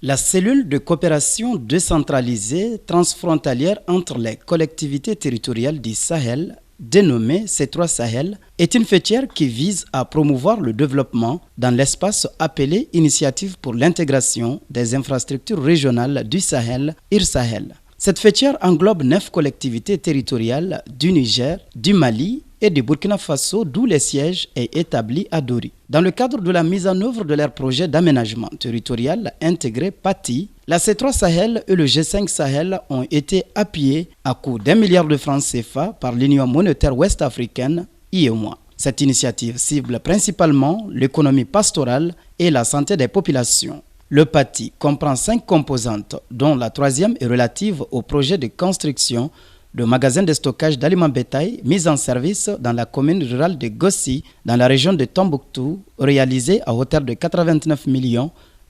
La cellule de coopération décentralisée transfrontalière entre les collectivités territoriales du Sahel, dénommée C3 Sahel, est une fêtière qui vise à promouvoir le développement dans l'espace appelé Initiative pour l'intégration des infrastructures régionales du Sahel, IRSAHEL. Cette fêtière englobe 9 collectivités territoriales du Niger, du Mali et du Burkina Faso, d'où le siège est établi à Dori. Dans le cadre de la mise en œuvre de leur projet d'aménagement territorial intégré PATI, la C3 Sahel et le G5 Sahel ont été appuyés à coût d'1 milliard de francs CFA par l'Union monétaire ouest-africaine, UEMOA. Cette initiative cible principalement l'économie pastorale et la santé des populations. Le PATI comprend 5 composantes, dont la troisième est relative au projet de construction de magasins de stockage d'aliments bétail mis en service dans la commune rurale de Gossi, dans la région de Tombouctou, réalisé à hauteur de 89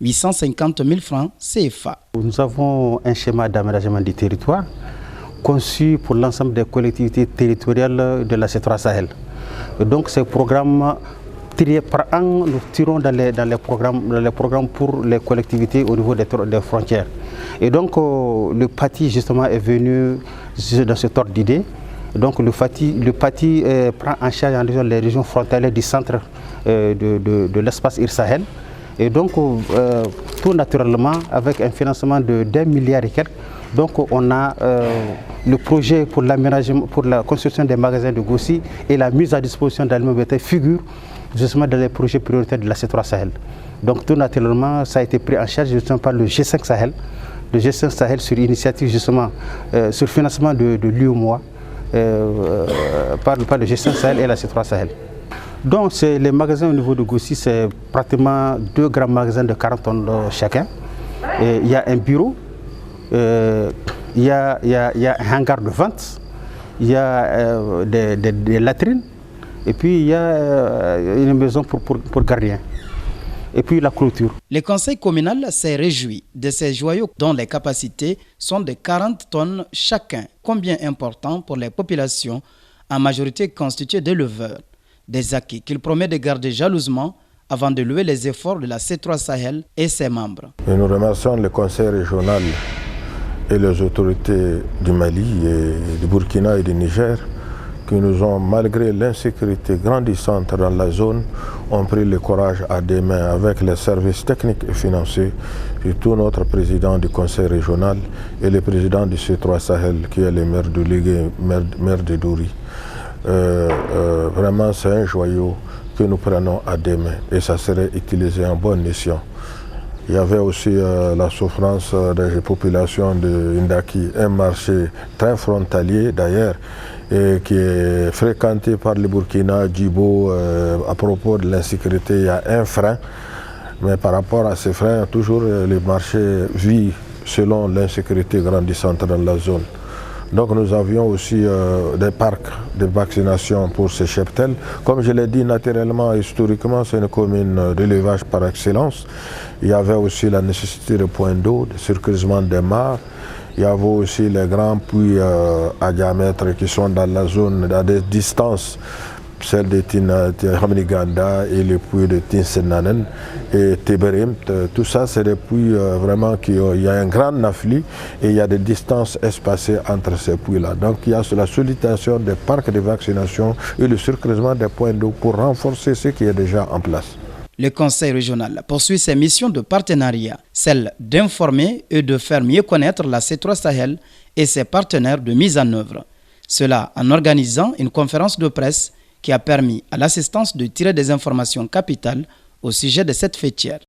850 000 francs CFA. Nous avons un schéma d'aménagement du territoire conçu pour l'ensemble des collectivités territoriales de la C3 Sahel. Et donc ces programmes par an, nous tirons dans les programmes pour les collectivités au niveau des frontières. Et donc le PATI justement est venu dans cet ordre d'idée. Donc le PATI prend en charge les régions frontalières du centre de l'espace IRSAHEL. Et donc tout naturellement avec un financement de d'1 milliard et quelques. Donc on a le projet pour l'aménagement, pour la construction des magasins de Gossi et la mise à disposition d'aliments bétail figure justement dans les projets prioritaires de la C3 Sahel. Donc tout naturellement ça a été pris en charge justement par le G5 Sahel. Le G5 Sahel sur initiative justement, sur financement de l'UEMOA par le G5 Sahel et la C3 Sahel. Donc les magasins au niveau de Gossi, c'est pratiquement 2 grands magasins de 40 tonnes chacun. Il y a un bureau, il y a un hangar de vente, il y a des latrines, et puis il y a une maison pour gardiens. Et puis la clôture. Le conseil communal s'est réjoui de ces joyaux dont les capacités sont de 40 tonnes chacun, combien important pour les populations, en majorité constituées d'éleveurs. Des acquis qu'il promet de garder jalousement avant de louer les efforts de la C3 Sahel et ses membres. Et nous remercions le conseil régional et les autorités du Mali, et du Burkina et du Niger qui nous ont, malgré l'insécurité grandissante dans la zone, ont pris le courage à deux mains avec les services techniques et financiers, surtout notre président du conseil régional et le président du C3 Sahel qui est le maire de Ligué, maire de Dori. Vraiment c'est un joyau que nous prenons à deux mains et ça serait utilisé en bonne mission. Il y avait aussi la souffrance des populations de Indaki, un marché très frontalier d'ailleurs, et qui est fréquenté par le Burkina, Djibo. À propos de l'insécurité, il y a un frein, mais par rapport à ces freins, toujours le marché vit selon l'insécurité grandissante dans la zone. Donc nous avions aussi des parcs de vaccination pour ces cheptels. Comme je l'ai dit, naturellement, historiquement, c'est une commune d'élevage par excellence. Il y avait aussi la nécessité de points d'eau, de circulement des mares. Il y avait aussi les grands puits à diamètre qui sont dans la zone à des distances, celle de Tinhamniganda et les puits de Tinsenanen et Teberim. Tout ça, c'est des puits vraiment il y a un grand afflux et il y a des distances espacées entre ces puits-là. Donc il y a la sollicitation des parcs de vaccination et le circulement des points d'eau pour renforcer ce qui est déjà en place. Le conseil régional poursuit ses missions de partenariat, celle d'informer et de faire mieux connaître la C3 Sahel et ses partenaires de mise en œuvre. Cela en organisant une conférence de presse qui a permis à l'assistance de tirer des informations capitales au sujet de cette fêtière.